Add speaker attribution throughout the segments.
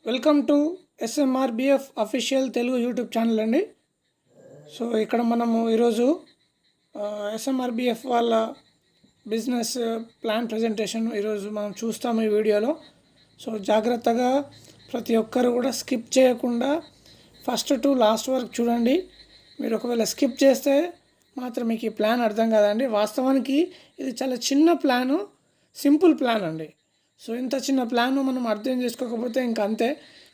Speaker 1: Welcome to SMRBF official Telugu YouTube channel అండి. So ఇక్కడ మనము ఈరోజు ఎస్ఎంఆర్బిఎఫ్ వాళ్ళ బిజినెస్ ప్లాన్ ప్రజెంటేషన్ ఈరోజు మనం చూస్తాము ఈ వీడియోలో. సో జాగ్రత్తగా ప్రతి ఒక్కరు కూడా స్కిప్ చేయకుండా ఫస్ట్ టు లాస్ట్ వరకు చూడండి. మీరు ఒకవేళ స్కిప్ చేస్తే మాత్రం మీకు ఈ ప్లాన్ అర్థం కాదండి. వాస్తవానికి ఇది చాలా చిన్న ప్లాను, సింపుల్ ప్లాన్ అండి. సో ఇంత చిన్న ప్లాన్ మనం అర్థం చేసుకోకపోతే ఇంక అంతే.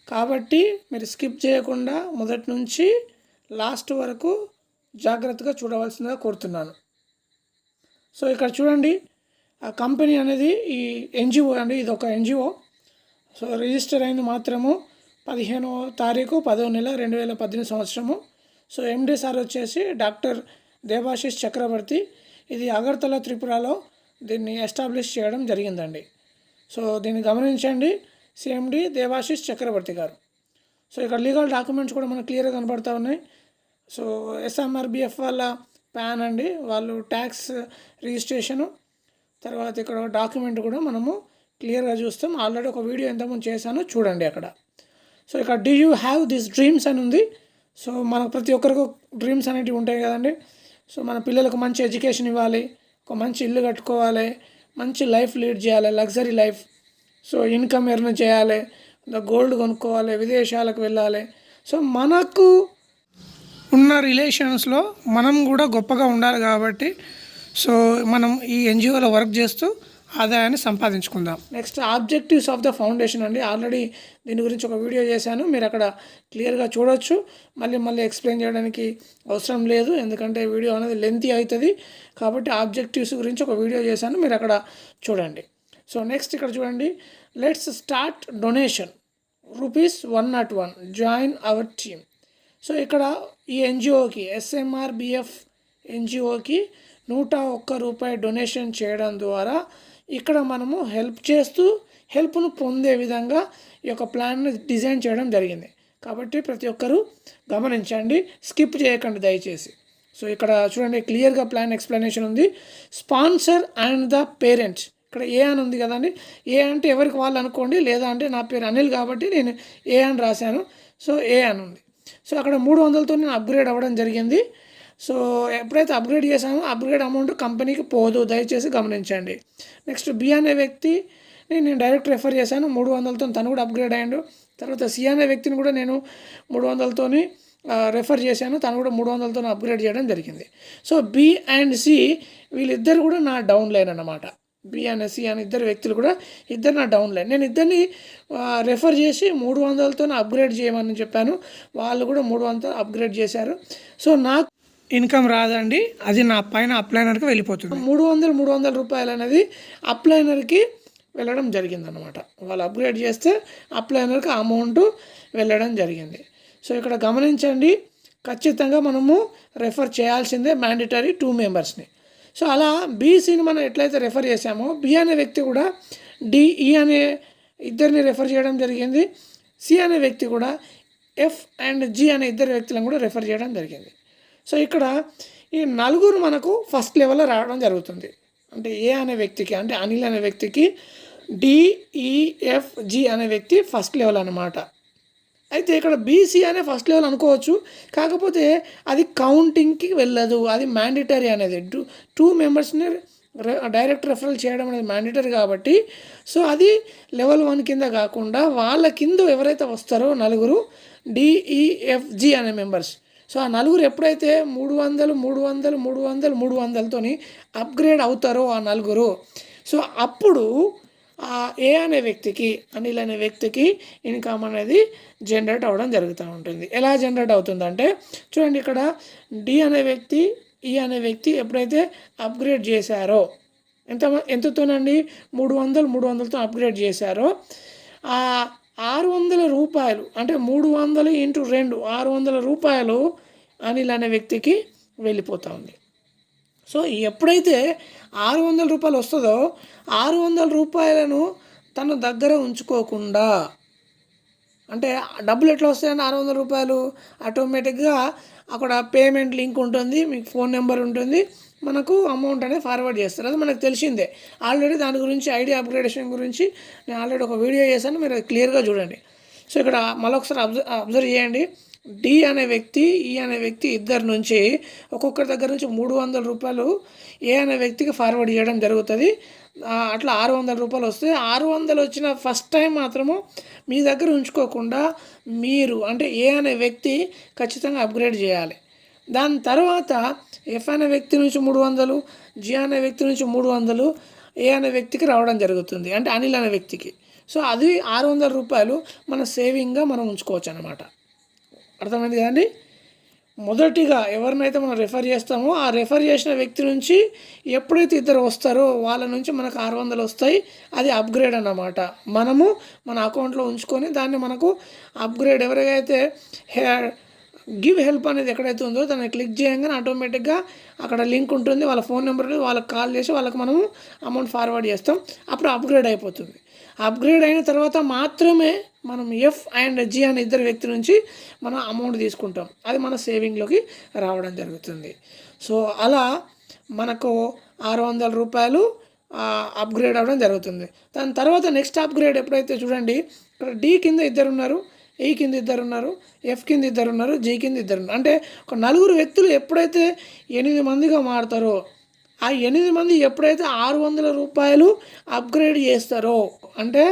Speaker 1: కాబట్టి మీరు స్కిప్ చేయకుండా మొదటి నుంచి లాస్ట్ వరకు జాగ్రత్తగా చూడవలసిందిగా కోరుతున్నాను. సో ఇక్కడ చూడండి, ఆ కంపెనీ అనేది ఈ ఎన్జిఓ అండి, ఇది ఒక ఎన్జిఓ. సో రిజిస్టర్ అయింది మాత్రము 15వ తారీఖు 10వ నెల 2018 సంవత్సరము. సో ఎండి సార్ వచ్చేసి డాక్టర్ దేవాశిష్ చక్రవర్తి. ఇది అగర్తల త్రిపురలో దీన్ని ఎస్టాబ్లిష్ చేయడం జరిగిందండి. సో దీన్ని గమనించండి, సిఎండి దేవాశిష్ చక్రవర్తి గారు. సో ఇక్కడ లీగల్ డాక్యుమెంట్స్ కూడా మనకు క్లియర్గా కనబడుతూ ఉన్నాయి. సో ఎస్ఎంఆర్బిఎఫ్ వాళ్ళ ప్యాన్ అండి, వాళ్ళు ట్యాక్స్ రిజిస్ట్రేషను, తర్వాత ఇక్కడ డాక్యుమెంట్ కూడా మనము క్లియర్గా చూస్తాం. ఆల్రెడీ ఒక వీడియో ఎంతమంది చేశాను చూడండి అక్కడ. సో ఇక్కడ do you have this dreams అని ఉంది. సో మనకు ప్రతి ఒక్కరికి డ్రీమ్స్ అనేటివి ఉంటాయి కదండి. సో మన పిల్లలకు మంచి ఎడ్యుకేషన్ ఇవ్వాలి, ఒక మంచి ఇల్లు కట్టుకోవాలి, మంచి లైఫ్ లీడ్ చేయాలి, luxury life. So income earn చేయాలి, గోల్డ్ కొనుక్కోవాలి, విదేశాలకు వెళ్ళాలి. సో మనకు ఉన్న రిలేషన్స్లో మనం కూడా గొప్పగా ఉండాలి. కాబట్టి సో మనం ఈ ఎన్జిఓలో వర్క్ చేస్తూ ఆదాయాన్ని సంపాదించుకుందాం. Next objectives of the foundation అండి. ఆల్రెడీ దీని గురించి ఒక వీడియో చేశాను, మీరు అక్కడ క్లియర్గా చూడొచ్చు. మళ్ళీ ఎక్స్ప్లెయిన్ చేయడానికి అవసరం లేదు, ఎందుకంటే వీడియో అనేది లెంతీ అవుతుంది. కాబట్టి ఆబ్జెక్టివ్స్ గురించి ఒక వీడియో చేశాను, మీరు అక్కడ చూడండి. సో నెక్స్ట్ ఇక్కడ చూడండి, let's start donation ₹101 join our team. So ఇక్కడ ఈ ఎన్జిఓకి, ఎస్ఎంఆర్బిఎఫ్ ఎన్జిఓకి ₹101 డొనేషన్ చేయడం ద్వారా ఇక్కడ మనము హెల్ప్ చేస్తూ హెల్ప్ను పొందే విధంగా ఈ యొక్క ప్లాన్ని డిజైన్ చేయడం జరిగింది. కాబట్టి ప్రతి ఒక్కరూ గమనించండి, స్కిప్ చేయకండి దయచేసి. సో ఇక్కడ చూడండి, క్లియర్గా ప్లాన్ ఎక్స్ప్లెనేషన్ ఉంది. స్పాన్సర్ అండ్ ద పేరెంట్స్, ఇక్కడ ఏ అని ఉంది కదండి. ఏ అంటే ఎవరికి వాళ్ళు అనుకోండి, లేదా అంటే నా పేరు అనిల్ కాబట్టి నేను ఏ అని రాశాను. సో ఏ అని ఉంది. సో అక్కడ 300తో నేను అప్గ్రేడ్ అవ్వడం జరిగింది. సో ఎప్పుడైతే అప్గ్రేడ్ చేశామో అప్గ్రేడ్ అమౌంట్ కంపెనీకి పోదు, దయచేసి గమనించండి. నెక్స్ట్ బి అనే వ్యక్తి నేను డైరెక్ట్ రెఫర్ చేశాను, 300తో తను కూడా అప్గ్రేడ్ అయ్యాడు. తర్వాత సి అనే వ్యక్తిని కూడా నేను 300తో రెఫర్ చేశాను, తను కూడా 300తో అప్గ్రేడ్ చేయడం జరిగింది. సో బి అండ్ సి వీళ్ళిద్దరు కూడా నా డౌన్ లైన్ అన్నమాట. బి అండ్ సి అని ఇద్దరు వ్యక్తులు కూడా ఇద్దరు నా డౌన్ లైన్. నేను ఇద్దరిని రెఫర్ చేసి 300తో అప్గ్రేడ్ చేయమని చెప్పాను, వాళ్ళు కూడా 300 అప్గ్రేడ్ చేశారు. సో నాకు ఇన్కమ్ రాదండి, అది నా పైన అప్లైనర్కి వెళ్ళిపోతుంది. 300 రూపాయలు అనేది అప్లైనర్కి వెళ్ళడం జరిగిందనమాట. వాళ్ళు అప్గ్రేడ్ చేస్తే అప్లైనర్కి అమౌంట్ వెళ్ళడం జరిగింది. సో ఇక్కడ గమనించండి, ఖచ్చితంగా మనము రెఫర్ చేయాల్సిందే, మ్యాండేటరీ 2 మెంబర్స్ని. సో అలా బీసీని మనం ఎట్లయితే రెఫర్ చేసామో బి అనే వ్యక్తి కూడా డిఈ అనే ఇద్దరిని రెఫర్ చేయడం జరిగింది. సి అనే వ్యక్తి కూడా ఎఫ్ అండ్ జి అనే ఇద్దరు వ్యక్తులను కూడా రెఫర్ చేయడం జరిగింది. సో ఇక్కడ ఈ నలుగురు మనకు ఫస్ట్ లెవెల్లో రావడం జరుగుతుంది. అంటే ఏ అనే వ్యక్తికి, అంటే అనిల్ అనే వ్యక్తికి డిఈఎఫ్జి అనే వ్యక్తి ఫస్ట్ లెవెల్ అన్నమాట. అయితే ఇక్కడ బీసీ అనే ఫస్ట్ లెవెల్ అనుకోవచ్చు, కాకపోతే అది కౌంటింగ్కి వెళ్ళదు, అది మ్యాండేటరీ అనేది. 2 మెంబర్స్ని డైరెక్ట్ రెఫరల్ చేయడం అనేది మ్యాండేటరీ కాబట్టి సో అది లెవెల్ 1 కింద కాకుండా వాళ్ళ కింద ఎవరైతే వస్తారో నలుగురు డిఈఎఫ్జి అనే మెంబర్స్. సో ఆ నలుగురు ఎప్పుడైతే 300 అప్గ్రేడ్ అవుతారో ఆ నలుగురు, సో అప్పుడు ఆ ఏ అనే వ్యక్తికి, అనిల్ అనే వ్యక్తికి ఇన్కమ్ అనేది జనరేట్ అవ్వడం జరుగుతూ ఉంటుంది. ఎలా జనరేట్ అవుతుందంటే చూడండి, ఇక్కడ డి అనే వ్యక్తి, ఈ అనే వ్యక్తి ఎప్పుడైతే అప్గ్రేడ్ చేశారో ఎంతతోనండి 300తో అప్గ్రేడ్ చేశారో ఆ ₹600 అంటే 300 × 2 ₹600 అనిల్ అనే వ్యక్తికి వెళ్ళిపోతూ ఉంది. సో ఎప్పుడైతే ₹600 వస్తుందో ₹600 తను దగ్గర ఉంచుకోకుండా, అంటే డబ్బులు ఎట్లా వస్తాయంటే ₹600 ఆటోమేటిక్గా అక్కడ పేమెంట్ లింక్ ఉంటుంది, మీకు ఫోన్ నెంబర్ ఉంటుంది, మనకు అమౌంట్ అనేది ఫార్వర్డ్ చేస్తారు. అది మనకు తెలిసిందే. ఆల్రెడీ దాని గురించి ఐడి అప్గ్రేడేషన్ గురించి నేను ఆల్రెడీ ఒక వీడియో చేశాను, మీరు క్లియర్గా చూడండి. సో ఇక్కడ మళ్ళొకసారి అబ్జర్వ్ చేయండి. డి అనే వ్యక్తి, ఈ అనే వ్యక్తి ఇద్దరి నుంచి ఒక్కొక్కరి దగ్గర నుంచి 300 రూపాయలు ఏ అనే వ్యక్తికి ఫార్వర్డ్ చేయడం జరుగుతుంది. అట్లా 600 రూపాయలు వస్తే 600 వచ్చిన ఫస్ట్ టైం మాత్రము మీ దగ్గర ఉంచుకోకుండా మీరు అంటే ఏ అనే వ్యక్తి ఖచ్చితంగా అప్గ్రేడ్ చేయాలి. దాని తర్వాత ఎఫ్ అనే వ్యక్తి నుంచి 300, జి అనే వ్యక్తి నుంచి 300 ఏ అనే వ్యక్తికి రావడం జరుగుతుంది, అంటే అనిల్ అనే వ్యక్తికి. సో అది 600 రూపాయలు మన సేవింగ్గా మనం ఉంచుకోవచ్చు అన్నమాట. అర్థమైంది కదండి. మొదటిగా ఎవరినైతే మనం రెఫర్ చేస్తామో ఆ రెఫర్ చేసిన వ్యక్తి నుంచి ఎప్పుడైతే ఇద్దరు వస్తారో వాళ్ళ నుంచి మనకు 600 వస్తాయి. అది అప్గ్రేడ్ అన్నమాట. మనము మన అకౌంట్లో ఉంచుకొని దాన్ని మనకు అప్గ్రేడ్ ఎవరికైతే గివ్ హెల్ప్ అనేది ఎక్కడైతే ఉందో దాన్ని క్లిక్ చేయగానే ఆటోమేటిక్గా అక్కడ లింక్ ఉంటుంది, వాళ్ళ ఫోన్ నెంబర్ వాళ్ళకి కాల్ చేసి వాళ్ళకి మనము అమౌంట్ ఫార్వర్డ్ చేస్తాం. అప్పుడు అప్గ్రేడ్ అయిపోతుంది. అప్గ్రేడ్ అయిన తర్వాత మాత్రమే మనం ఎఫ్ అండ్ జి అనే ఇద్దరు వ్యక్తి నుంచి మనం అమౌంట్ తీసుకుంటాం. అది మన సేవింగ్లోకి రావడం జరుగుతుంది. సో అలా మనకు 600 రూపాయలు అప్గ్రేడ్ అవ్వడం జరుగుతుంది. దాని తర్వాత నెక్స్ట్ అప్గ్రేడ్ ఎప్పుడైతే చూడండి, ఇక్కడ డి కింద ఇద్దరు ఉన్నారు, ఏ కింద ఇద్దరు ఉన్నారు, ఎఫ్ కింద ఇద్దరు ఉన్నారు, జీ కింద ఇద్దరు ఉన్నారు. అంటే ఒక 4 వ్యక్తులు ఎప్పుడైతే 8 మందిగా మారుతారో ఆ 8 మంది ఎప్పుడైతే 600 రూపాయలు అప్గ్రేడ్ చేస్తారో అంటే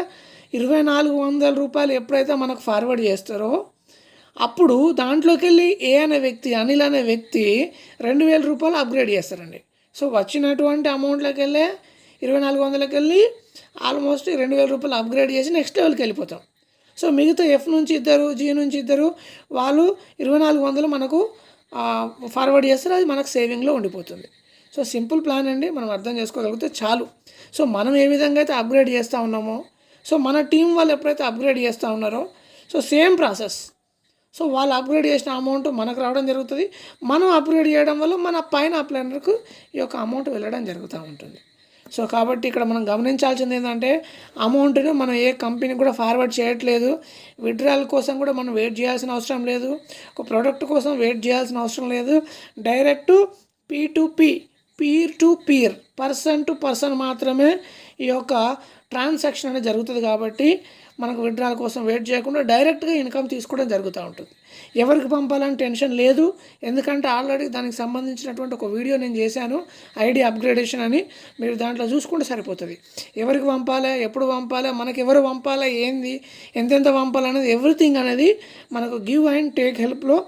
Speaker 1: 2400 రూపాయలు ఎప్పుడైతే మనకు ఫార్వర్డ్ చేస్తారో అప్పుడు దాంట్లోకి వెళ్ళి ఏ అనే వ్యక్తి అనిల్ అనే వ్యక్తి 2000 రూపాయలు అప్గ్రేడ్ చేస్తారండి. సో వచ్చినటువంటి అమౌంట్లోకి వెళ్ళే 2400కి వెళ్ళి ఆల్మోస్ట్ 2000 రూపాయలు అప్గ్రేడ్ చేసి నెక్స్ట్ లెవెల్కి వెళ్ళిపోతాం. సో మిగతా ఎఫ్ నుంచి ఇద్దరు, జీ నుంచి ఇద్దరు, వాళ్ళు 2400 మనకు ఫార్వర్డ్ చేస్తారు. అది మనకు సేవింగ్లో ఉండిపోతుంది. సో సింపుల్ ప్లాన్ అండి, మనం అర్థం చేసుకోగలిగితే చాలు. సో మనం ఏ విధంగా అయితే అప్గ్రేడ్ చేస్తూ ఉన్నామో, సో మన టీం వాళ్ళు ఎప్పుడైతే అప్గ్రేడ్ చేస్తూ ఉన్నారో సో సేమ్ ప్రాసెస్. సో వాళ్ళు అప్గ్రేడ్ చేసిన అమౌంట్ మనకు రావడం జరుగుతుంది. మనం అప్గ్రేడ్ చేయడం వల్ల మన పైన అప్లైనర్కు ఈ యొక్క అమౌంట్ వెళ్ళడం జరుగుతూ ఉంటుంది. సో కాబట్టి ఇక్కడ మనం గమనించాల్సింది ఏంటంటే అమౌంట్ని మనం ఏ కంపెనీకి కూడా ఫార్వర్డ్ చేయట్లేదు. విత్డ్రాల్ కోసం కూడా మనం వెయిట్ చేయాల్సిన అవసరం లేదు. ఒక ప్రోడక్ట్ కోసం వెయిట్ చేయాల్సిన అవసరం లేదు. Direct P2P, peer to peer, person to person మాత్రమే ఈ యొక్క ట్రాన్సాక్షన్ అనేది జరుగుతుంది. కాబట్టి మనకు విత్డ్రాల్ కోసం వెయిట్ చేయకుండా డైరెక్ట్గా ఇన్కమ్ తీసుకోవడం జరుగుతూ ఉంటుంది. ఎవరికి పంపాలని టెన్షన్ లేదు, ఎందుకంటే ఆల్రెడీ దానికి సంబంధించినటువంటి ఒక వీడియో నేను చేశాను, ఐడి అప్గ్రేడేషన్ అని. మీరు దాంట్లో చూసుకుంటే సరిపోతుంది. ఎవరికి పంపాలి, ఎప్పుడు పంపాలి, మనకి ఎవరు పంపాలి, ఏంది, ఎంతెంత పంపాలనేది ఎవ్రీథింగ్ అనేది మనకు గివ్ అండ్ టేక్ హెల్ప్లో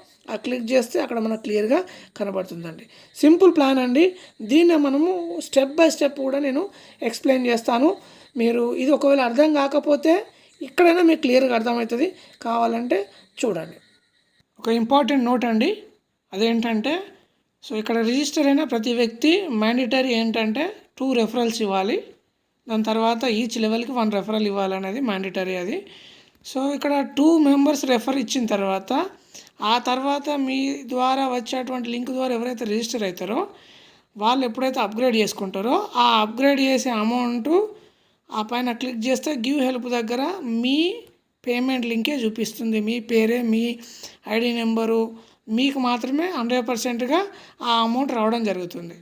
Speaker 1: క్లిక్ చేస్తే అక్కడ మనకు క్లియర్గా కనబడుతుందండి. సింపుల్ ప్లాన్ అండి. దీన్ని మనము స్టెప్ బై స్టెప్ కూడా నేను ఎక్స్ప్లెయిన్ చేస్తాను. మీరు ఇది ఒకవేళ అర్థం కాకపోతే ఇక్కడైనా మీకు క్లియర్గా అర్థమవుతుంది, కావాలంటే చూడండి. ఒక ఇంపార్టెంట్ నోట్ అండి, అదేంటంటే సో ఇక్కడ రిజిస్టర్ అయిన ప్రతి వ్యక్తి మ్యాండేటరీ ఏంటంటే 2 రెఫరల్స్ ఇవ్వాలి. దాని తర్వాత ఈచ్ లెవెల్కి 1 రెఫరల్ ఇవ్వాలనేది మ్యాండేటరీ అది. సో ఇక్కడ 2 మెంబర్స్ రెఫర్ ఇచ్చిన తర్వాత ఆ తర్వాత మీ ద్వారా వచ్చేటువంటి లింక్ ద్వారా ఎవరైతే రిజిస్టర్ అవుతారో వాళ్ళు ఎప్పుడైతే అప్గ్రేడ్ చేసుకుంటారో ఆ అప్గ్రేడ్ చేసే అమౌంట్ ఆ పైన క్లిక్ చేస్తే గివ్ హెల్ప్ దగ్గర మీ పేమెంట్ లింకే చూపిస్తుంది. మీ పేరే, మీ ఐడి నెంబరు, మీకు మాత్రమే 100%గా ఆ అమౌంట్ రావడం జరుగుతుంది.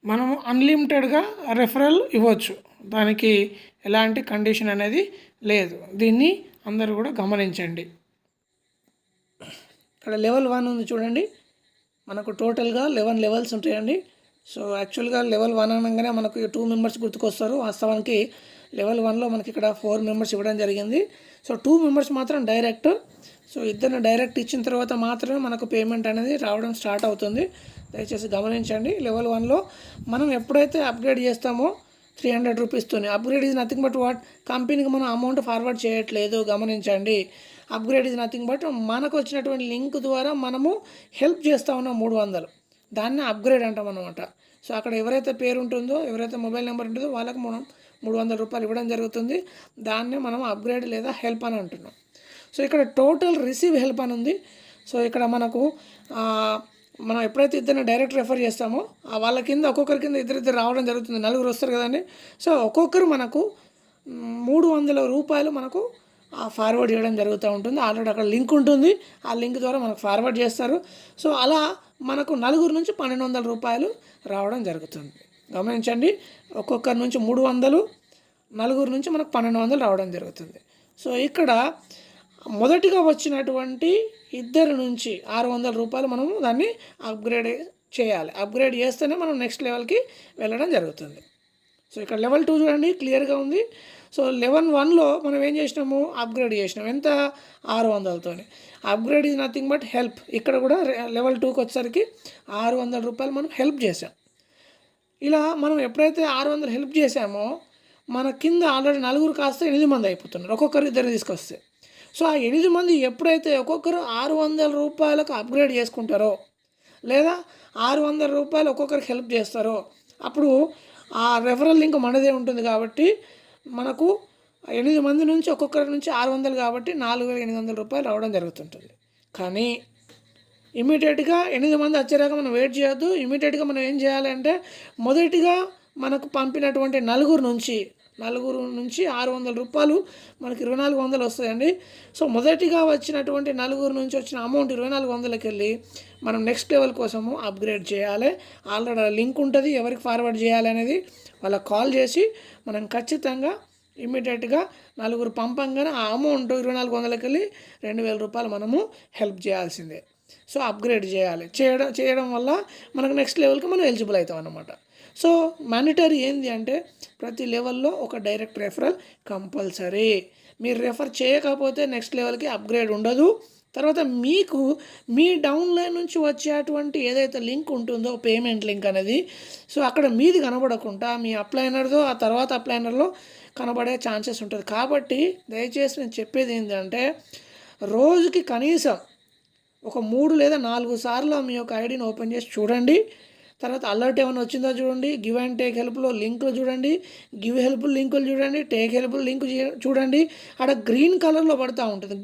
Speaker 1: మనము అన్లిమిటెడ్గా రెఫరల్ ఇవ్వచ్చు, దానికి ఎలాంటి కండిషన్ అనేది లేదు. దీన్ని అందరూ కూడా గమనించండి. ఇక్కడ లెవెల్ 1 ఉంది చూడండి, మనకు టోటల్గా 11 లెవెల్స్ ఉంటాయండి. సో యాక్చువల్గా లెవెల్ 1 అనగానే మనకు 2 మెంబర్స్ గుర్తుకొస్తారు. వాస్తవానికి లెవెల్ 1లో మనకి ఇక్కడ 4 మెంబర్స్ ఇవ్వడం జరిగింది. సో 2 మెంబర్స్ మాత్రం డైరెక్ట్. సో ఇద్దరిని డైరెక్ట్ ఇచ్చిన తర్వాత మాత్రమే మనకు పేమెంట్ అనేది రావడం స్టార్ట్ అవుతుంది. దయచేసి గమనించండి. లెవెల్ 1లో మనం ఎప్పుడైతే అప్గ్రేడ్ చేస్తామో 300 రూపీస్తోనే, upgrade is nothing but what, కంపెనీకి మనం అమౌంట్ ఫార్వర్డ్ చేయట్లేదు, గమనించండి. అప్గ్రేడ్ ఈజ్ నథింగ్ బట్ మనకు వచ్చినటువంటి లింక్ ద్వారా మనము హెల్ప్ చేస్తూ ఉన్నాం 300, దాన్ని అప్గ్రేడ్ అంటాం అన్నమాట. సో అక్కడ ఎవరైతే పేరు ఉంటుందో, ఎవరైతే మొబైల్ నెంబర్ ఉంటుందో వాళ్ళకి మనం 300 రూపాయలు ఇవ్వడం జరుగుతుంది. దాన్ని మనం అప్గ్రేడ్ లేదా హెల్ప్ అని అంటున్నాం. సో ఇక్కడ టోటల్ రిసీవ్ హెల్ప్ అని ఉంది. సో ఇక్కడ మనకు మనం ఎప్పుడైతే ఇద్దరిని డైరెక్ట్ రెఫర్ చేస్తామో వాళ్ళ కింద ఒక్కొక్కరి కింద ఇద్దరు రావడం జరుగుతుంది. 4 వస్తారు కదండి. సో ఒక్కొక్కరు మనకు 300 రూపాయలు మనకు ఫార్వర్డ్ చేయడం జరుగుతూ ఉంటుంది. ఆల్రెడీ అక్కడ లింక్ ఉంటుంది, ఆ లింక్ ద్వారా మనకు ఫార్వర్డ్ చేస్తారు. సో అలా మనకు 4 నుంచి 1200 రూపాయలు రావడం జరుగుతుంది. గమనించండి, ఒక్కొక్కరి నుంచి 300, 4 నుంచి మనకు 1200 రావడం జరుగుతుంది. సో ఇక్కడ మొదటిగా వచ్చినటువంటి ఇద్దరి నుంచి 600 రూపాయలు మనము దాన్ని అప్గ్రేడ్ చేయాలి. అప్గ్రేడ్ చేస్తేనే మనం నెక్స్ట్ లెవెల్కి వెళ్ళడం జరుగుతుంది. సో ఇక్కడ లెవెల్ 2 చూడండి క్లియర్గా ఉంది. సో లెవెల్ 1లో మనం ఏం చేసినాము, అప్గ్రేడ్ చేసినాం. ఎంత? 600తో. Upgrade is nothing but help. ఇక్కడ కూడా లెవెల్ 2కి వచ్చేసరికి 600 రూపాయలు మనం హెల్ప్ చేసాం. ఇలా మనం ఎప్పుడైతే 600 హెల్ప్ చేసామో మన కింద ఆల్రెడీ 4 కాస్త 8 మంది అయిపోతున్నారు, ఒక్కొక్కరు ఇద్దరు తీసుకొస్తే. సో ఆ 8 మంది ఎప్పుడైతే ఒక్కొక్కరు 600 రూపాయలకు అప్గ్రేడ్ చేసుకుంటారో లేదా 600 రూపాయలు ఒక్కొక్కరికి హెల్ప్ చేస్తారో అప్పుడు ఆ రెఫరల్ లింక్ మనదే ఉంటుంది. కాబట్టి మనకు 8 మంది నుంచి ఒక్కొక్కరి నుంచి 600 కాబట్టి 4800 రూపాయలు రావడం జరుగుతుంటుంది. కానీ ఇమీడియట్గా 8 మంది వచ్చేదాకా మనం వెయిట్ చేయొద్దు. ఇమీడియట్గా మనం ఏం చేయాలంటే మొదటిగా మనకు పంపినటువంటి నలుగురు నుంచి 600 రూపాయలు మనకి 2400 వస్తాయండి. సో మొదటిగా వచ్చినటువంటి నలుగురు నుంచి వచ్చిన అమౌంట్ 2400కి వెళ్ళి మనం నెక్స్ట్ లెవెల్ కోసము అప్గ్రేడ్ చేయాలి. ఆల్రెడీ లింక్ ఉంటుంది, ఎవరికి ఫార్వర్డ్ చేయాలి అనేది వాళ్ళకి కాల్ చేసి మనం ఖచ్చితంగా ఇమీడియట్గా నలుగురు పంపంగానే ఆ అమౌంట్ 2400కి వెళ్ళి 2000 రూపాయలు మనము హెల్ప్ చేయాల్సిందే. సో అప్గ్రేడ్ చేయడం వల్ల మనకు నెక్స్ట్ లెవెల్కి మనం ఎలిజిబుల్ అవుతాం అన్నమాట. సో మ్యాండేటరీ ఏంటి అంటే ప్రతి లెవెల్లో ఒక డైరెక్ట్ రెఫరల్ కంపల్సరీ. మీరు రెఫర్ చేయకపోతే నెక్స్ట్ లెవెల్కి అప్గ్రేడ్ ఉండదు. తర్వాత మీకు మీ డౌన్లైన్ నుంచి వచ్చేటువంటి ఏదైతే లింక్ ఉంటుందో పేమెంట్ లింక్ అనేది, సో అక్కడ మీది కనబడకుండా మీ అప్లైనర్దో ఆ తర్వాత అప్లైనర్లో కనబడే ఛాన్సెస్ ఉంటుంది. కాబట్టి దయచేసి నేను చెప్పేది ఏంటంటే రోజుకి కనీసం ఒక 3 లేదా 4 సార్లు మీ యొక్క ఐడిని ఓపెన్ చేసి చూడండి. తర్వాత అలర్ట్ ఏమైనా వచ్చిందో చూడండి. గివ్ అండ్ టేక్ హెల్ప్లో లింకులు చూడండి, గివ్ హెల్ప్ లింకులు చూడండి, టేక్ హెల్ప్ లింక్ చూడండి. అక్కడ గ్రీన్ కలర్లో పడుతూ ఉంటుంది,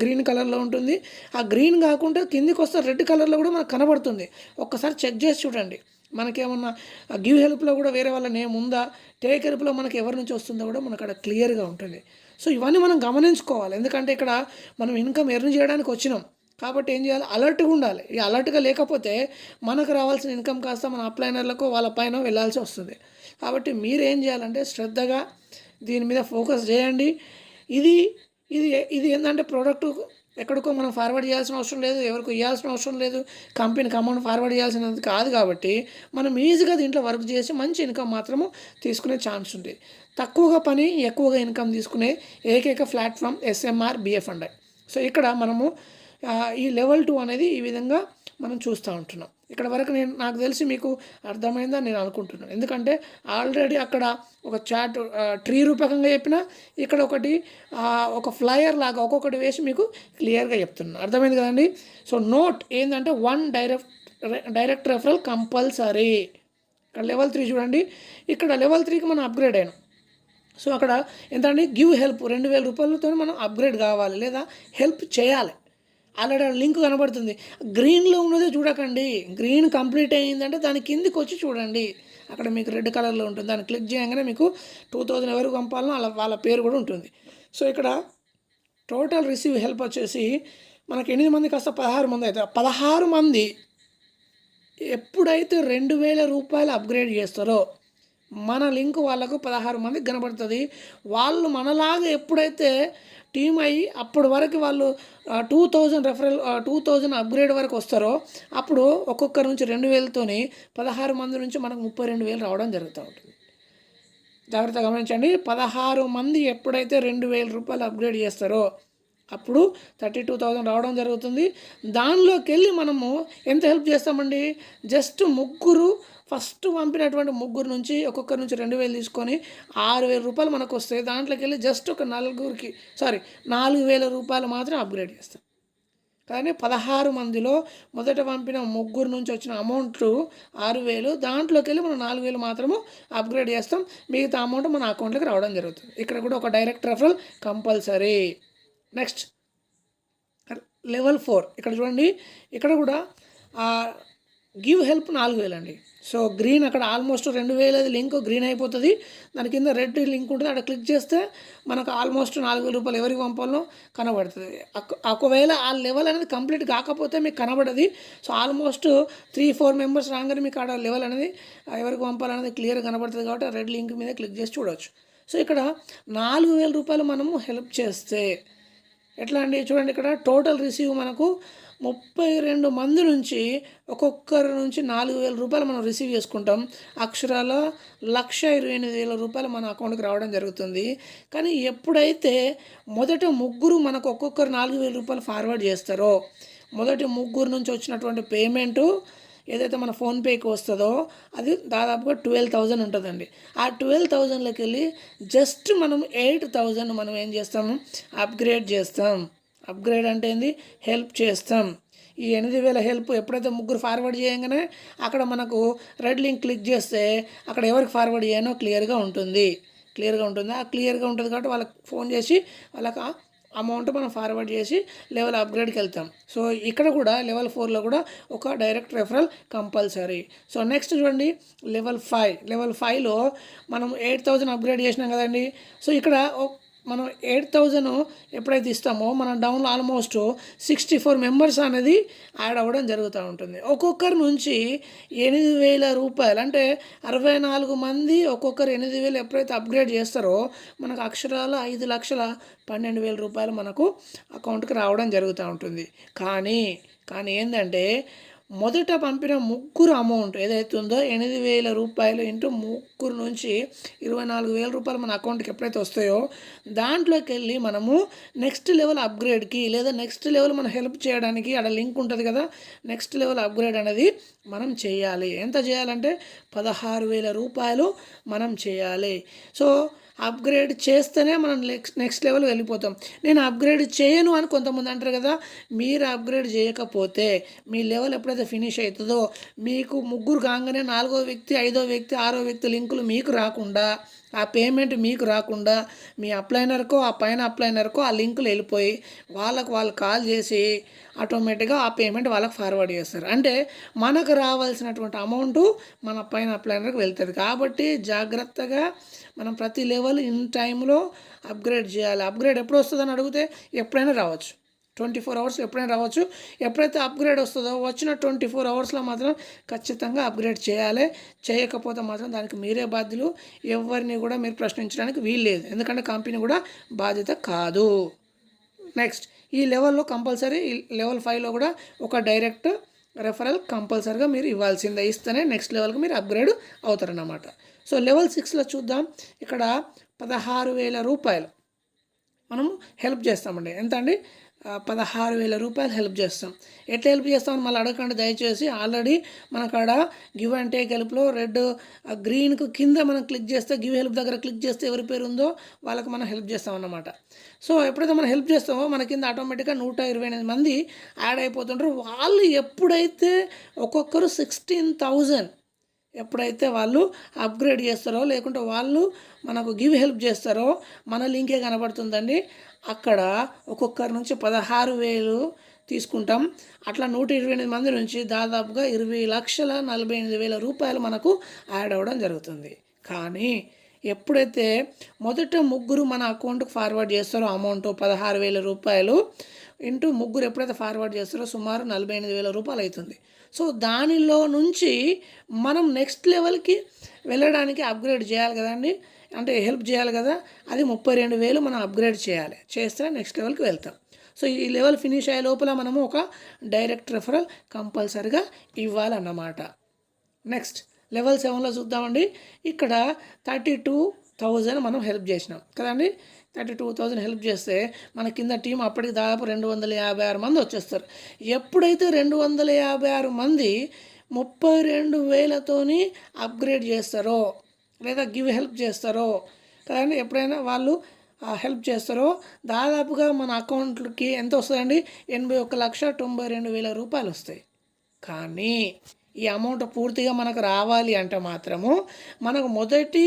Speaker 1: గ్రీన్ కలర్లో ఉంటుంది. ఆ గ్రీన్ కాకుండా కిందికి వస్తే రెడ్ కలర్లో కూడా మనకు కనబడుతుంది. ఒక్కసారి చెక్ చేసి చూడండి. మనకేమన్నా గివ్ హెల్ప్లో కూడా వేరే వాళ్ళ నేమ్ ఉందా, టేక్ హెల్ప్లో మనకి ఎవరి నుంచి వస్తుందో కూడా మనకు అక్కడ క్లియర్గా ఉంటుంది. సో ఇవన్నీ మనం గమనించుకోవాలి. ఎందుకంటే ఇక్కడ మనం ఇన్కమ్ ఎర్న్ చేయడానికి వచ్చినాం కాబట్టి ఏం చేయాలి, అలర్ట్గా ఉండాలి. ఈ అలర్ట్గా లేకపోతే మనకు రావాల్సిన ఇన్కమ్ కాస్త మన అప్లైనర్లకు వాళ్ళ పైన వెళ్ళాల్సి వస్తుంది. కాబట్టి మీరు ఏం చేయాలంటే శ్రద్ధగా దీని మీద ఫోకస్ చేయండి. ఇది ఇది ఇది ఏంటంటే ప్రోడక్ట్ ఎక్కడికో మనం ఫార్వర్డ్ చేయాల్సిన అవసరం లేదు, ఎవరికి ఇవ్వాల్సిన అవసరం లేదు, కంపెనీకి అమౌంట్ ఫార్వర్డ్ చేయాల్సినది కాదు. కాబట్టి మనం ఈజీగా దీంట్లో వర్క్ చేసి మంచి ఇన్కమ్ మాత్రము తీసుకునే ఛాన్స్ ఉంది. తక్కువగా పని ఎక్కువగా ఇన్కమ్ తీసుకునే ఏకైక platform SMR BF & I. So ఇక్కడ మనము ఈ లెవెల్ 2 అనేది ఈ విధంగా మనం చూస్తూ ఉంటున్నాం. ఇక్కడ వరకు నాకు తెలిసి మీకు అర్థమైందని నేను అనుకుంటున్నాను. ఎందుకంటే ఆల్రెడీ అక్కడ ఒక చార్ట్ ట్రీ రూపకంగా చెప్పిన, ఇక్కడ ఒకటి ఒక ఫ్లయర్ లాగా ఒక్కొక్కటి వేసి మీకు క్లియర్గా చెప్తున్నాను. అర్థమైంది కదండి. సో నోట్ ఏంటంటే 1 డైరెక్ట్ రెఫరల్ కంపల్సరీ. ఇక్కడ లెవెల్ 3 చూడండి. ఇక్కడ లెవెల్ 3కి మనం అప్గ్రేడ్ అయినాం. సో అక్కడ ఎంతండి, గివ్ హెల్ప్ 2000 రూపాయలతో మనం అప్గ్రేడ్ కావాలి లేదా హెల్ప్ చేయాలి. ఆల్రెడీ లింక్ కనబడుతుంది, గ్రీన్లో ఉన్నదే చూడకండి. గ్రీన్ కంప్లీట్ అయ్యిందంటే దాని కిందికి వచ్చి చూడండి, అక్కడ మీకు రెడ్ కలర్లో ఉంటుంది. దాన్ని క్లిక్ చేయగానే మీకు 2000 ఎవరికి పంపాలనో వాళ్ళ పేరు కూడా ఉంటుంది. సో ఇక్కడ టోటల్ రిసీవ్ హెల్ప్ వచ్చేసి మనకి 8 మంది కాస్త 16 మంది అవుతారు. 16 మంది ఎప్పుడైతే 2000 రూపాయలు అప్గ్రేడ్ చేస్తారో మన లింక్ వాళ్ళకు 16 మందికి కనబడుతుంది. వాళ్ళు మనలాగా ఎప్పుడైతే టీమ్ అయ్యి అప్పటి వరకు వాళ్ళు 2000 అప్గ్రేడ్ వరకు వస్తారో అప్పుడు ఒక్కొక్కరి నుంచి 2000తోని 16 మంది నుంచి మనకు 32,000 రావడం జరుగుతూ ఉంటుంది. జాగ్రత్తగా గమనించండి. 16 మంది ఎప్పుడైతే 2000 రూపాయలు అప్గ్రేడ్ చేస్తారో అప్పుడు 32,000 రావడం జరుగుతుంది. దానిలోకి వెళ్ళి మనము ఎంత హెల్ప్ చేస్తామండి, జస్ట్ ఫస్ట్ పంపినటువంటి ముగ్గురు నుంచి ఒక్కొక్కరి నుంచి 2000 తీసుకొని 6000 రూపాయలు మనకు వస్తాయి. దాంట్లోకి వెళ్ళి జస్ట్ ఒక 4,000 రూపాయలు మాత్రం అప్గ్రేడ్ చేస్తాం. కానీ 16 మందిలో మొదట పంపిన ముగ్గురు నుంచి వచ్చిన అమౌంట్ 6,000, దాంట్లోకి వెళ్ళి మనం 4,000 మాత్రము అప్గ్రేడ్ చేస్తాం. మిగతా అమౌంట్ మన అకౌంట్లోకి రావడం జరుగుతుంది. ఇక్కడ కూడా ఒక direct referral compulsory. Next level 4 ఇక్కడ చూడండి. ఇక్కడ కూడా గివ్ హెల్ప్ 4,000 అండి. సో గ్రీన్ అక్కడ ఆల్మోస్ట్ 2,000 లింక్ గ్రీన్ అయిపోతుంది. దాని కింద రెడ్ లింక్ ఉంటుంది, అక్కడ క్లిక్ చేస్తే మనకు ఆల్మోస్ట్ 4,000 రూపాయలు ఎవరికి పంపాలో కనబడుతుంది. ఒకవేళ ఆ లెవెల్ అనేది కంప్లీట్ కాకపోతే మీకు కనబడది. సో ఆల్మోస్ట్ 3-4 మెంబర్స్ రాగానే మీకు ఆడ లెవెల్ అనేది ఎవరికి పంపాలనేది క్లియర్గా కనబడుతుంది. కాబట్టి ఆ రెడ్ లింక్ మీద క్లిక్ చేసి చూడవచ్చు. సో ఇక్కడ 4,000 రూపాయలు మనము హెల్ప్ చేస్తే ఎట్లా అండి చూడండి, ఇక్కడ టోటల్ రిసీవ్ మనకు 32 మంది నుంచి ఒక్కొక్కరి నుంచి 4,000 రూపాయలు మనం రిసీవ్ చేసుకుంటాం. అక్షరాల 1,28,000 రూపాయలు మన అకౌంట్కి రావడం జరుగుతుంది. కానీ ఎప్పుడైతే మొదట ముగ్గురు మనకు ఒక్కొక్కరు 4,000 రూపాయలు ఫార్వర్డ్ చేస్తారో, మొదటి ముగ్గురు నుంచి వచ్చినటువంటి పేమెంటు ఏదైతే మన ఫోన్పేకి వస్తుందో అది దాదాపుగా 12,000 ఉంటుందండి. ఆ 12,000లోకి వెళ్ళి జస్ట్ మనం 8,000 మనం ఏం చేస్తాం, అప్గ్రేడ్ చేస్తాం. అప్గ్రేడ్ అంటే ఏంది, హెల్ప్ చేస్తాం. ఈ 8,000 హెల్ప్ ఎప్పుడైతే ముగ్గురు ఫార్వర్డ్ చేయగానే అక్కడ మనకు రెడ్ లింక్ క్లిక్ చేస్తే అక్కడ ఎవరికి ఫార్వర్డ్ చేయాలో క్లియర్గా ఉంటుంది. ఆ క్లియర్గా ఉంటుంది కాబట్టి వాళ్ళకి ఫోన్ చేసి వాళ్ళకి అమౌంట్ మనం ఫార్వర్డ్ చేసి లెవెల్ అప్గ్రేడ్కి వెళ్తాం. సో ఇక్కడ కూడా లెవెల్ 4లో కూడా ఒక direct referral compulsory. So next చూడండి, లెవెల్ 5లో మనం 8,000 అప్గ్రేడ్ చేసినాం కదండి. సో ఇక్కడ మనం 8,000 ఎప్పుడైతే ఇస్తామో మనం డౌన్లో ఆల్మోస్ట్ 64 మెంబర్స్ అనేది యాడ్ అవ్వడం జరుగుతూ ఉంటుంది. ఒక్కొక్కరి నుంచి 8,000 రూపాయలు అంటే 64 మంది ఒక్కొక్కరు 8,000 ఎప్పుడైతే అప్గ్రేడ్ చేస్తారో మనకు అక్షరాల 5,12,000 రూపాయలు మనకు అకౌంట్కి రావడం జరుగుతూ ఉంటుంది. కానీ ఏంటంటే మొదట పంపిన ముగ్గురు అమౌంట్ ఏదైతే ఉందో 8,000 రూపాయలు ఇంటూ ముగ్గురు నుంచి 24,000 రూపాయలు మన అకౌంట్కి ఎప్పుడైతే వస్తాయో దాంట్లోకి వెళ్ళి మనము నెక్స్ట్ లెవెల్ అప్గ్రేడ్కి లేదా నెక్స్ట్ లెవెల్ మనం హెల్ప్ చేయడానికి అక్కడ లింక్ ఉంటుంది కదా, నెక్స్ట్ లెవెల్ అప్గ్రేడ్ అనేది మనం చేయాలి. ఎంత చేయాలంటే 16,000 రూపాయలు మనం చేయాలి. సో అప్గ్రేడ్ చేస్తేనే మనం నెక్స్ట్ లెవెల్ వెళ్ళిపోతాం. నేను అప్గ్రేడ్ చేయను అని కొంతమంది అంటారు కదా. మీరు అప్గ్రేడ్ చేయకపోతే మీ లెవెల్ ఎప్పుడైతే ఫినిష్ అవుతుందో మీకు ముగ్గురు కాగానే 4వ వ్యక్తి 5వ వ్యక్తి 6వ వ్యక్తి లింకులు మీకు రాకుండా, ఆ పేమెంట్ మీకు రాకుండా మీ అప్లైనర్కో ఆ పైన అప్లైనర్కో ఆ లింకులు వెళ్ళిపోయి వాళ్ళు కాల్ చేసి ఆటోమేటిక్గా ఆ పేమెంట్ వాళ్ళకి ఫార్వర్డ్ చేస్తారు. అంటే మనకు రావాల్సినటువంటి అమౌంట్ మన పైన అప్లైనర్కి వెళ్తుంది. కాబట్టి జాగ్రత్తగా మనం ప్రతి లెవెల్ ఇన్ టైంలో అప్గ్రేడ్ చేయాలి. అప్గ్రేడ్ ఎప్పుడు వస్తుందని అడిగితే ఎప్పుడైనా రావచ్చు, 24 అవర్స్ ఎప్పుడైనా రావచ్చు. ఎప్పుడైతే అప్గ్రేడ్ వస్తుందో వచ్చిన 24 అవర్స్లో మాత్రం ఖచ్చితంగా అప్గ్రేడ్ చేయాలి. చేయకపోతే మాత్రం దానికి మీరే బాధ్యులు. ఎవరిని కూడా మీరు ప్రశ్నించడానికి వీల్లేదు, ఎందుకంటే కంపెనీ కూడా బాధ్యత కాదు. నెక్స్ట్ ఈ లెవెల్లో కంపల్సరీ లెవెల్ 5లో కూడా ఒక డైరెక్ట్ రెఫరల్ కంపల్సరీగా మీరు ఇవ్వాల్సిందే. ఇస్తేనే నెక్స్ట్ లెవెల్కి మీరు అప్గ్రేడ్ అవుతారన్నమాట. సో లెవెల్ 6లో చూద్దాం. ఇక్కడ 16,000 రూపాయలు మనం హెల్ప్ చేస్తామండి. ఎంత అండి, 16,000 రూపాయలు హెల్ప్ చేస్తాం. ఎట్లా హెల్ప్ చేస్తామని మళ్ళీ అడగండి దయచేసి. ఆల్రెడీ మనకాడ గివ్ అండ్ టేక్ హెల్ప్లో రెడ్ గ్రీన్కు కింద మనం క్లిక్ చేస్తే గివ్ హెల్ప్ దగ్గర క్లిక్ చేస్తే ఎవరి పేరు ఉందో వాళ్ళకి మనం హెల్ప్ చేస్తామన్నమాట. సో ఎప్పుడైతే మనం హెల్ప్ చేస్తామో మన కింద ఆటోమేటిక్గా 128 మంది యాడ్ అయిపోతుంటారు. వాళ్ళు ఎప్పుడైతే ఒక్కొక్కరు 16,000 ఎప్పుడైతే వాళ్ళు అప్గ్రేడ్ చేస్తారో లేకుంటే వాళ్ళు మనకు గివ్ హెల్ప్ చేస్తారో మన లింకే కనబడుతుందండి. అక్కడ ఒక్కొక్కరి నుంచి 16,000 తీసుకుంటాం. అట్లా 128 మంది నుంచి దాదాపుగా 20,48,000 రూపాయలు మనకు యాడ్ అవ్వడం జరుగుతుంది. కానీ ఎప్పుడైతే మొదట ముగ్గురు మన అకౌంట్కి ఫార్వర్డ్ చేస్తారో అమౌంట్ 16,000 రూపాయలు ఇంటూ ముగ్గురు ఎప్పుడైతే ఫార్వర్డ్ చేస్తారో సుమారు 48,000 రూపాయలు అవుతుంది. సో దానిలో నుంచి మనం నెక్స్ట్ లెవెల్కి వెళ్ళడానికి అప్గ్రేడ్ చేయాలి కదండి, అంటే హెల్ప్ చేయాలి కదా. అది 32,000 మనం అప్గ్రేడ్ చేయాలి. చేస్తే నెక్స్ట్ లెవెల్కి వెళ్తాం. సో ఈ లెవెల్ ఫినిష్ అయ్యే లోపల మనము ఒక డైరెక్ట్ రెఫరల్ కంపల్సరీగా ఇవ్వాలన్నమాట. నెక్స్ట్ లెవెల్ 7లో చూద్దామండి. ఇక్కడ 32,000 మనం హెల్ప్ చేసినాం కదండి. 32,000 హెల్ప్ చేస్తే మన కింద టీం అప్పటికి దాదాపు 256 మంది వచ్చేస్తారు. ఎప్పుడైతే 256 మంది 32,000తోని అప్గ్రేడ్ చేస్తారో లేదా గివ్ హెల్ప్ చేస్తారో కదండి, ఎప్పుడైనా వాళ్ళు హెల్ప్ చేస్తారో దాదాపుగా మన అకౌంట్లకి ఎంత వస్తుందండి, 81,92,000 రూపాయలు వస్తాయి. కానీ ఈ అమౌంట్ పూర్తిగా మనకు రావాలి అంటే మాత్రము మనకు మొదటి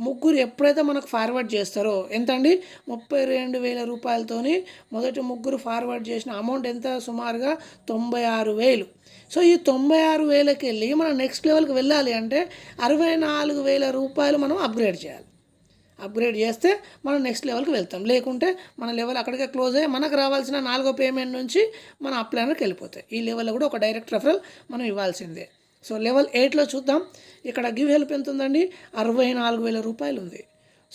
Speaker 1: ముగ్గురు ఎప్పుడైతే మనకు ఫార్వర్డ్ చేస్తారో ఎంతండి, 32,000 రూపాయలతోని మొదటి ముగ్గురు ఫార్వర్డ్ చేసిన అమౌంట్ ఎంత, సుమారుగా 96,000. సో ఈ 96,000కి వెళ్ళి మనం నెక్స్ట్ లెవెల్కి వెళ్ళాలి అంటే 64,000 రూపాయలు మనం అప్గ్రేడ్ చేయాలి. అప్గ్రేడ్ చేస్తే మనం నెక్స్ట్ లెవెల్కి వెళ్తాం. లేకుంటే మన లెవెల్ అక్కడికే క్లోజ్ అయ్యి మనకు రావాల్సిన 4వ పేమెంట్ నుంచి మన అప్లైనర్కి వెళ్ళిపోతాయి. ఈ లెవెల్లో కూడా ఒక డైరెక్ట్ రెఫరల్ మనం ఇవ్వాల్సిందే. సో లెవెల్ 8లో చూద్దాం. ఇక్కడ గివ్ హెల్ప్ ఎంత ఉందండి, 64,000 రూపాయలు ఉంది.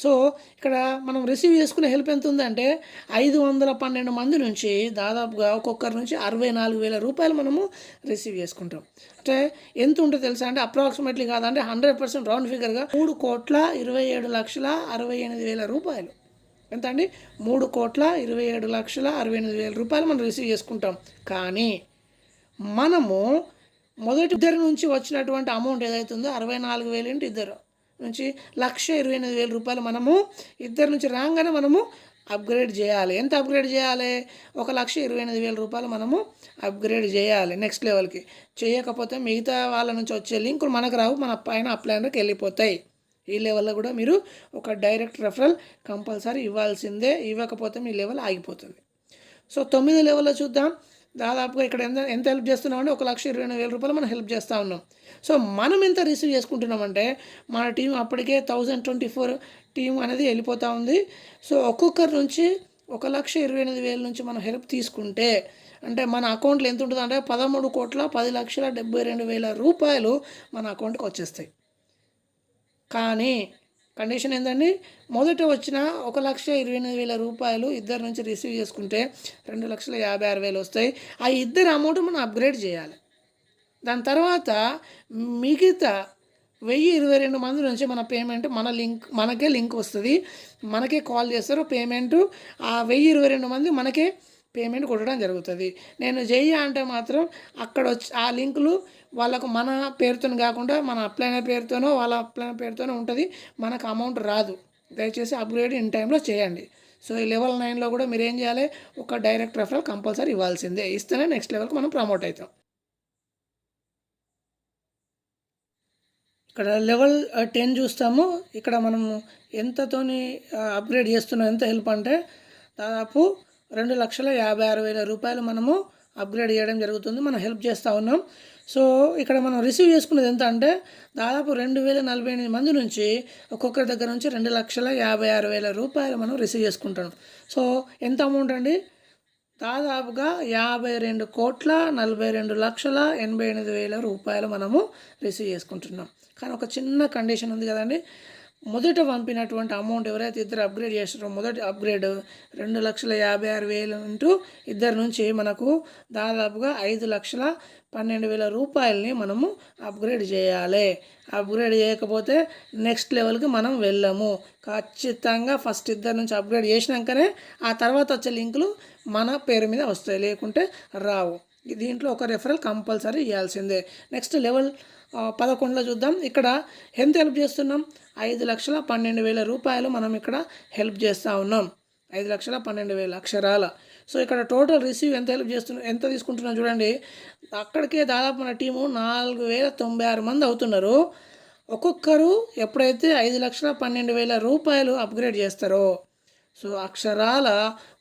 Speaker 1: సో ఇక్కడ మనం రిసీవ్ చేసుకునే హెల్ప్ ఎంత ఉందంటే 512 మంది నుంచి దాదాపుగా ఒక్కొక్కరి నుంచి 64,000 రూపాయలు మనము రిసీవ్ చేసుకుంటాం. అంటే ఎంత ఉంటుంది తెలుసా అంటే అప్రాక్సిమేట్లీ కాదంటే 100% రౌండ్ ఫిగర్గా 3,27,68,000 రూపాయలు. ఎంత అండి? 3,27,68,000 రూపాయలు మనం రిసీవ్ చేసుకుంటాం. కానీ మనము మొదటి ఇద్దరి నుంచి వచ్చినటువంటి అమౌంట్ ఏదైతుందో 64,000 ఇంటి ఇద్దరు నుంచి 1,28,000 రూపాయలు మనము ఇద్దరి నుంచి రాగానే మనము అప్గ్రేడ్ చేయాలి. ఎంత అప్గ్రేడ్ చేయాలి? 1,28,000 రూపాయలు మనము అప్గ్రేడ్ చేయాలి నెక్స్ట్ లెవెల్కి. చేయకపోతే మిగతా వాళ్ళ నుంచి వచ్చే లింకులు మనకు రావు, మన పైన అప్లైనర్కి వెళ్ళిపోతాయి. ఈ లెవెల్లో కూడా మీరు ఒక డైరెక్ట్ రెఫరల్ కంపల్సరీ ఇవ్వాల్సిందే, ఇవ్వకపోతే మీ లెవెల్ ఆగిపోతుంది. సో 9 లెవెల్లో చూద్దాం. దాదాపుగా ఇక్కడ ఎంత హెల్ప్ చేస్తున్నామంటే 1,28,000 రూపాయలు మనం హెల్ప్ చేస్తూ ఉన్నాం. సో మనం ఎంత రిసీవ్ చేసుకుంటున్నామంటే మన టీం అప్పటికే 1024 టీం అనేది వెళ్ళిపోతూ ఉంది. సో ఒక్కొక్కరి నుంచి 1,28,000 నుంచి మనం హెల్ప్ తీసుకుంటే అంటే మన అకౌంట్లో ఎంత ఉంటుంది అంటే 13,10,72,000 రూపాయలు మన అకౌంట్కి వచ్చేస్తాయి. కానీ కండిషన్ ఏంటండి? మొదట వచ్చిన 1,28,000 రూపాయలు ఇద్దరి నుంచి రిసీవ్ చేసుకుంటే 2,56,000 వస్తాయి. ఆ ఇద్దరు అమౌంట్ మనం అప్గ్రేడ్ చేయాలి. దాని తర్వాత మిగతా 1,022 మంది నుంచి మన పేమెంట్ మనకే లింక్ వస్తుంది, మనకే కాల్ చేస్తారు పేమెంటు. ఆ 1,022 మంది మనకే పేమెంట్ కొట్టడం జరుగుతుంది. నేను చెయ్య అంటే మాత్రం అక్కడ వచ్చి ఆ లింకులు వాళ్ళకు మన పేరుతో కాకుండా మన అప్లైనర్ పేరుతోనో వాళ్ళ అప్లైనర్ పేరుతోనో ఉంటుంది, మనకు అమౌంట్ రాదు. దయచేసి అప్గ్రేడ్ ఇన్ టైంలో చేయండి. సో ఈ లెవెల్ 9లో కూడా మీరు ఏం చేయాలి? ఒక డైరెక్ట్ రెఫరల్ కంపల్సరీ ఇవ్వాల్సిందే, ఇస్తేనే నెక్స్ట్ లెవెల్కి మనం ప్రమోట్ అవుతాం. ఇక్కడ లెవెల్ 10 చూస్తాము. ఇక్కడ మనము ఎంతతోని అప్గ్రేడ్ చేస్తున్నాం, ఎంత హెల్ప్ అంటే దాదాపు 2,56,000 రూపాయలు మనము అప్గ్రేడ్ చేయడం జరుగుతుంది, మనం హెల్ప్ చేస్తూ ఉన్నాం. సో ఇక్కడ మనం రిసీవ్ చేసుకునేది ఎంత అంటే దాదాపు 2,048 మంది నుంచి ఒక్కొక్కరి దగ్గర నుంచి 2,56,000 రూపాయలు మనం రిసీవ్ చేసుకుంటాం. సో ఎంత అమౌంట్ అండి? దాదాపుగా 52,42,88,000 రూపాయలు మనము రిసీవ్ చేసుకుంటున్నాం. కానీ ఒక చిన్న కండిషన్ ఉంది కదండి. మొదట పంపినటువంటి అమౌంట్ ఎవరైతే ఇద్దరు అప్గ్రేడ్ చేస్తారో మొదటి అప్గ్రేడ్ 2,56,000 ఇంటూ ఇద్దరి నుంచి మనకు దాదాపుగా 5,12,000 రూపాయలని మనము అప్గ్రేడ్ చేయాలి. అప్గ్రేడ్ చేయకపోతే నెక్స్ట్ లెవెల్కి మనం వెళ్ళము. ఖచ్చితంగా ఫస్ట్ ఇద్దరి నుంచి అప్గ్రేడ్ చేసినాకనే ఆ తర్వాత వచ్చే లింకులు మన పేరు మీద వస్తాయి, లేకుంటే రావు. దీంట్లో ఒక రెఫరల్ కంపల్సరీ ఇవ్వాల్సిందే. నెక్స్ట్ లెవెల్ 11లో చూద్దాం. ఇక్కడ ఎంత హెల్ప్ చేస్తున్నాం? 5,12,000 రూపాయలు మనం ఇక్కడ హెల్ప్ చేస్తూ ఉన్నాం. 5,12,000 అక్షరాల. సో ఇక్కడ టోటల్ రిసీవ్ ఎంత హెల్ప్ చేస్తున్నాం, ఎంత తీసుకుంటున్నాం చూడండి. అక్కడికే దాదాపు మన టీము 4,096 మంది అవుతున్నారు. ఒక్కొక్కరు ఎప్పుడైతే 5,12,000 రూపాయలు అప్గ్రేడ్ చేస్తారో సో అక్షరాల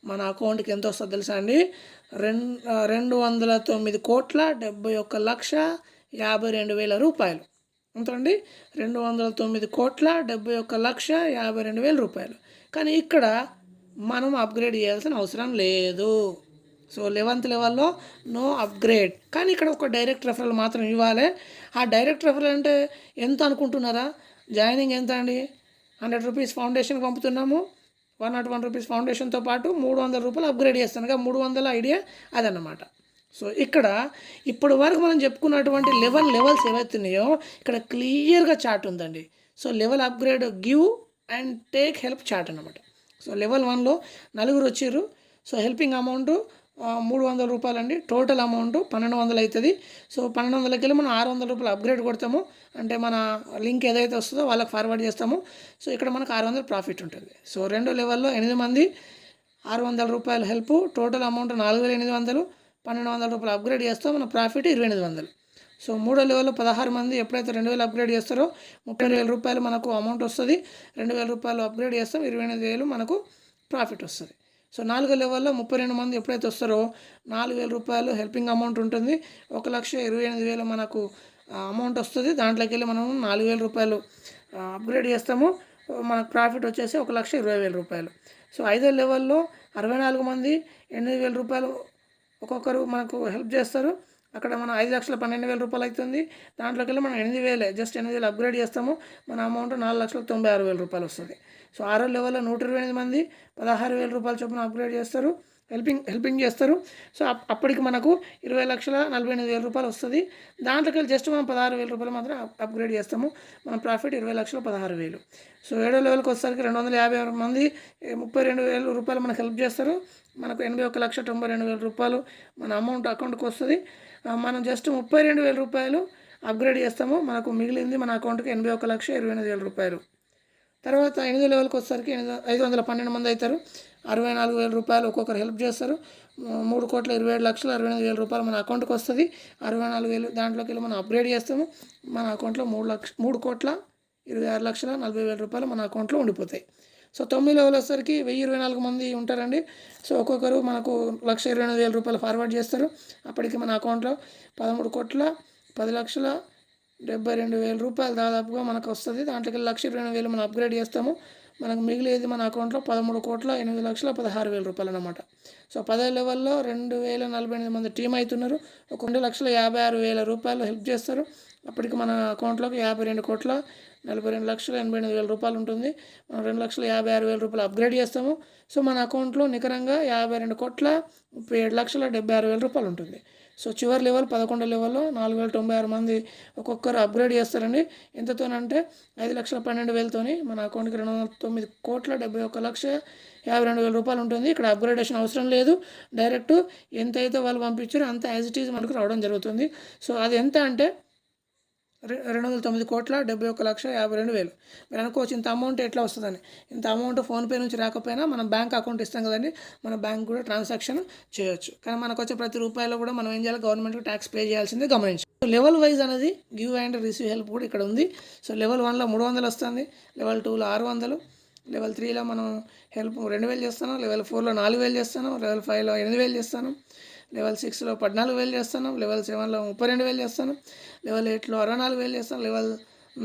Speaker 1: మన అకౌంట్కి ఎంత వస్తుందో తెలుసా అండి? 2,09,71,52,000 రూపాయలు. ఎంతండి? 2,09,71,52,000 రూపాయలు. కానీ ఇక్కడ మనం అప్గ్రేడ్ చేయాల్సిన అవసరం లేదు. సో 11th లెవెల్లో నో అప్గ్రేడ్. కానీ ఇక్కడ ఒక డైరెక్ట్ రెఫరల్ మాత్రం ఇవ్వాలి. ఆ డైరెక్ట్ రెఫరల్ అంటే ఎంత అనుకుంటున్నారా? జాయినింగ్ ఎంత అండి? 100 రూపీస్ ఫౌండేషన్కి పంపుతున్నాము. 101 రూపీస్ ఫౌండేషన్తో పాటు 300 రూపాయలు అప్గ్రేడ్ చేస్తాను కదా, 300 ఐడియా అదన్నమాట. సో ఇక్కడ ఇప్పుడు వరకు మనం చెప్పుకున్నటువంటి లెవెల్స్ ఏవైతున్నాయో ఇక్కడ క్లియర్గా చార్ట్ ఉందండి. So level upgrade give and take help chart అన్నమాట. సో లెవెల్ 1లో 4 వచ్చారు. సో హెల్పింగ్ అమౌంట్ 300 రూపాయలు అండి. టోటల్ అమౌంట్ 1,200 అవుతుంది. సో 1,200కి వెళ్ళి మనం 600 రూపాయలు అప్గ్రేడ్ కొడతాము, అంటే మన లింక్ ఏదైతే వస్తుందో వాళ్ళకి ఫార్వర్డ్ చేస్తాము. సో ఇక్కడ మనకు 600 ప్రాఫిట్ ఉంటుంది. సో 2 లెవెల్లో 8 మంది 600 రూపాయలు హెల్ప్, టోటల్ అమౌంట్ 4,800, 1,200 రూపాయలు అప్గ్రేడ్ చేస్తాం, మన ప్రాఫిట్ 2,800. సో 3 లెవెల్లో 16 మంది ఎప్పుడైతే 2,000 అప్గ్రేడ్ చేస్తారో 30,000 రూపాయలు మనకు అమౌంట్ వస్తుంది. 2,000 రూపాయలు అప్గ్రేడ్ చేస్తాం, 28,000 మనకు ప్రాఫిట్ వస్తుంది. సో 4 లెవెల్లో 32 మంది ఎప్పుడైతే వస్తారో 4,000 రూపాయలు హెల్పింగ్ అమౌంట్ ఉంటుంది. 1,28,000 మనకు అమౌంట్ వస్తుంది. దాంట్లోకి వెళ్ళి మనం 4,000 రూపాయలు అప్గ్రేడ్ చేస్తాము, మనకు ప్రాఫిట్ వచ్చేసి 1,20,000 రూపాయలు. సో 5 లెవెల్లో 64 మంది 8,000 రూపాయలు ఒక్కొక్కరు మనకు హెల్ప్ చేస్తారు. అక్కడ మనం 5,12,000 రూపాయలు అవుతుంది. దాంట్లోకి వెళ్ళి మనం 8,000 జస్ట్ 8,000 అప్గ్రేడ్ చేస్తాము. మన అమౌంట్ 4,96,000 రూపాయలు వస్తుంది. సో 6వ లెవెల్లో 128 మంది 16,000 రూపాయల చొప్పున అప్గ్రేడ్ చేస్తారు, హెల్పింగ్ చేస్తారు. సో అప్పటికి మనకు 20,48,000 రూపాయలు వస్తుంది. దాంట్లోకి వెళ్ళి జస్ట్ మనం 16,000 రూపాయలు మాత్రం అప్గ్రేడ్ చేస్తాము. మన ప్రాఫిట్ 20,16,000. సో 7వ లెవెల్కి వచ్చేసరికి 250 మంది 32,000 రూపాయలు మనకు హెల్ప్ చేస్తారు. మనకు 81,92,000 రూపాయలు మన అమౌంట్ అకౌంట్కి వస్తుంది. మనం జస్ట్ 32,000 రూపాయలు అప్గ్రేడ్ చేస్తాము. మనకు మిగిలింది మన అకౌంట్కి 81,28,000 రూపాయలు. తర్వాత 8వ లెవెల్కి వచ్చేసరికి 512 మంది అవుతారు. 64,000 రూపాయలు ఒక్కొక్కరు హెల్ప్ చేస్తారు. 3,27,68,000 రూపాయలు మన అకౌంట్కి వస్తుంది. 64,000 దాంట్లోకి వెళ్ళి మనం అప్గ్రేడ్ చేస్తాము. మన అకౌంట్లో 3,26,40,000 రూపాయలు మన అకౌంట్లో ఉండిపోతాయి. సో 9వ లెవెల్ వచ్చేసరికి 1,024 మంది ఉంటారండి. సో ఒక్కొక్కరు మనకు 1,28,000 రూపాయలు ఫార్వర్డ్ చేస్తారు. అప్పటికి మన అకౌంట్లో 13,10,72,000 రూపాయలు దాదాపుగా మనకు వస్తుంది. దాంట్లోకి 1,20,000 మనం అప్గ్రేడ్ చేస్తాము. మనకు మిగిలేది మన అకౌంట్లో 13,08,16,000 రూపాయలు అన్నమాట. సో 10వ లెవెల్లో 2,048 మంది టీం అవుతున్నారు. ఒక 2,56,000 రూపాయలు హెల్ప్ చేస్తారు. అప్పటికి మన అకౌంట్లోకి 52,42,88,000 రూపాయలు ఉంటుంది. మనం 2,56,000 రూపాయలు అప్గ్రేడ్ చేస్తాము. సో మన అకౌంట్లో నికరంగా 52,37,76,000 రూపాయలు ఉంటుంది. సో చివరి లెవెల్ 11వ లెవెల్లో 4,096 మంది ఒక్కొక్కరు అప్గ్రేడ్ చేస్తారండి. ఎంతతోనంటే 5,12,000 మన అకౌంట్కి 2,09,71,52,000 రూపాయలు ఉంటుంది. ఇక్కడ అప్గ్రేడేషన్ అవసరం లేదు. డైరెక్ట్ ఎంతైతే వాళ్ళు పంపించారో అంత యాజ్ ఇట్ ఈజ్ మనకు రావడం జరుగుతుంది. సో అది ఎంత అంటే 2,09,71,52,000. మీరు అనుకోవచ్చు ఇంత అమౌంట్ ఎట్లా వస్తుందని. ఇంత అమౌంట్ ఫోన్పే నుంచి రాకపోయినా మనం బ్యాంక్ అకౌంట్ ఇస్తాం కదండి, మన బ్యాంక్ కూడా ట్రాన్సాక్షన్ చేయొచ్చు. కానీ మనకు వచ్చే ప్రతి రూపాయలో కూడా మనం ఏం చేయాలి, గవర్నమెంట్కి ట్యాక్స్ పే చేయాల్సిందే గమనించాలి. లెవెల్ వైజ్ అనేది గివ్ అండ్ రిసీవ్ హెల్ప్ కూడా ఇక్కడ ఉంది. సో లెవెల్ 1లో 300 వస్తుంది, లెవెల్ 2లో 600, లెవెల్ 3లో మనం హెల్ప్ 2,000 చేస్తాను, లెవెల్ 4లో 4,000 చేస్తాను, లెవెల్ 5లో 8,000 చేస్తాను, లెవెల్ 6లో 14,000 చేస్తాను, లెవెల్ 7లో 32,000 చేస్తాను, లెవెల్ 8లో 64,000 చేస్తాను, లెవెల్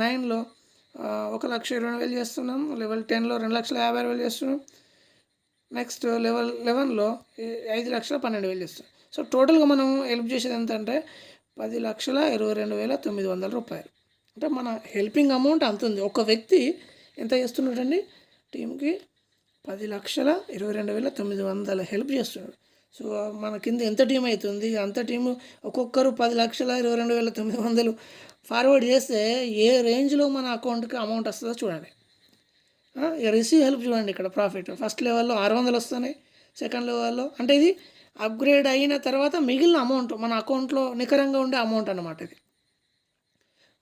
Speaker 1: 9లో 1,20,000 చేస్తున్నాం, లెవెల్ 10లో 2,50,000 చేస్తున్నాం, నెక్స్ట్ లెవెల్ 11లో 5,12,000 చేస్తాం. సో టోటల్గా మనం హెల్ప్ చేసేది ఎంత అంటే 10,22,900 రూపాయలు. అంటే మన హెల్పింగ్ అమౌంట్ అంత ఉంది. ఒక వ్యక్తి ఎంత చేస్తున్నాడండి, టీంకి 10,22,900 హెల్ప్ చేస్తున్నాడు. సో మన కింద ఎంత టీం అవుతుంది, అంత టీము ఒక్కొక్కరు 10,22,900 ఫార్వర్డ్ చేస్తే ఏ రేంజ్లో మన అకౌంట్కి అమౌంట్ వస్తుందో చూడండి. రిసీవ్ హెల్ప్ చూడండి, ఇక్కడ ప్రాఫిట్ ఫస్ట్ లెవెల్లో 600 వస్తున్నాయి, సెకండ్ లెవెల్లో అంటే ఇది అప్గ్రేడ్ అయిన తర్వాత మిగిలిన అమౌంట్ మన అకౌంట్లో నికరంగా ఉండే అమౌంట్ అన్నమాట. ఇది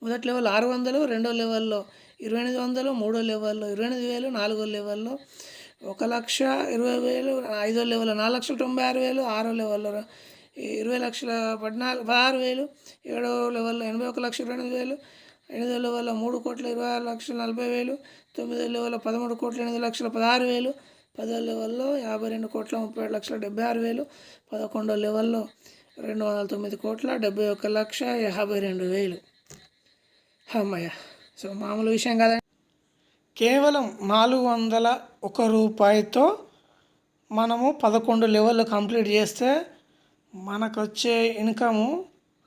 Speaker 1: మొదటి లెవెల్ 600, రెండో లెవెల్లో 2,800, మూడో లెవెల్లో 28,000, నాలుగో లెవెల్లో 1,20,000, ఐదో లెవెల్లో 4,96,000, ఆరో లెవెల్లో 20,16,000, ఏడో లెవెల్లో 81,28,000, ఎనిమిదో లెవెల్లో 3,26,40,000, తొమ్మిదో లెవెల్లో 13,08,16,000, పదో లెవెల్లో 52,37,76,000, 11వ లెవెల్లో 209,71,52,000. అమ్మయ్య, సో మామూలు విషయం కాదండి. కేవలం 401 రూపాయితో మనము 11 లెవెల్ కంప్లీట్ చేస్తే మనకు వచ్చే ఇన్కము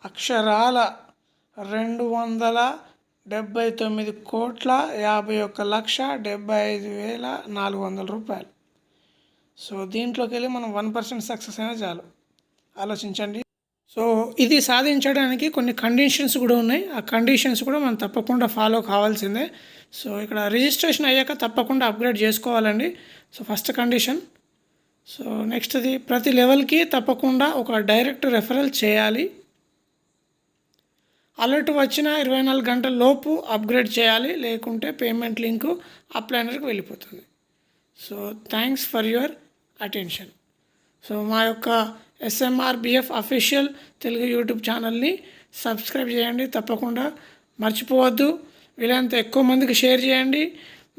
Speaker 1: అక్షరాల 259,51,75,400 రూపాయలు. సో దీంట్లోకి వెళ్ళి మనం 1% సక్సెస్ అయినా చాలు. ఆలోచించండి. సో ఇది సాధించడానికి కొన్ని కండిషన్స్ కూడా ఉన్నాయి. ఆ కండిషన్స్ కూడా మనం తప్పకుండా ఫాలో కావాల్సిందే. సో ఇక్కడ రిజిస్ట్రేషన్ అయ్యాక తప్పకుండా అప్గ్రేడ్ చేసుకోవాలండి. So first condition. సో నెక్స్ట్ది ప్రతి లెవెల్కి తప్పకుండా ఒక డైరెక్ట్ రెఫరల్ చేయాలి. అలర్ట్ వచ్చిన 24 గంటల లోపు అప్గ్రేడ్ చేయాలి, లేకుంటే పేమెంట్ లింకు అప్లైనర్కి వెళ్ళిపోతుంది. So thanks for your attention. So మా యొక్క SMRBF అఫీషియల్ తెలుగు యూట్యూబ్ ఛానల్ని సబ్స్క్రైబ్ చేయండి, తప్పకుండా మర్చిపోవద్దు. వీలైనంత ఎక్కువ మందికి షేర్ చేయండి.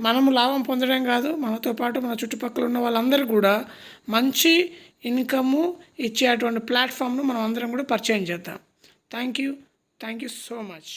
Speaker 1: మనము లాభం పొందడం కాదు, మనతో పాటు మన చుట్టుపక్కల ఉన్న వాళ్ళందరూ కూడా మంచి ఇన్కము ఇచ్చే అటువంటి ప్లాట్ఫామ్ను మనం అందరం కూడా పరిచయం చేద్దాం. Thank you so much.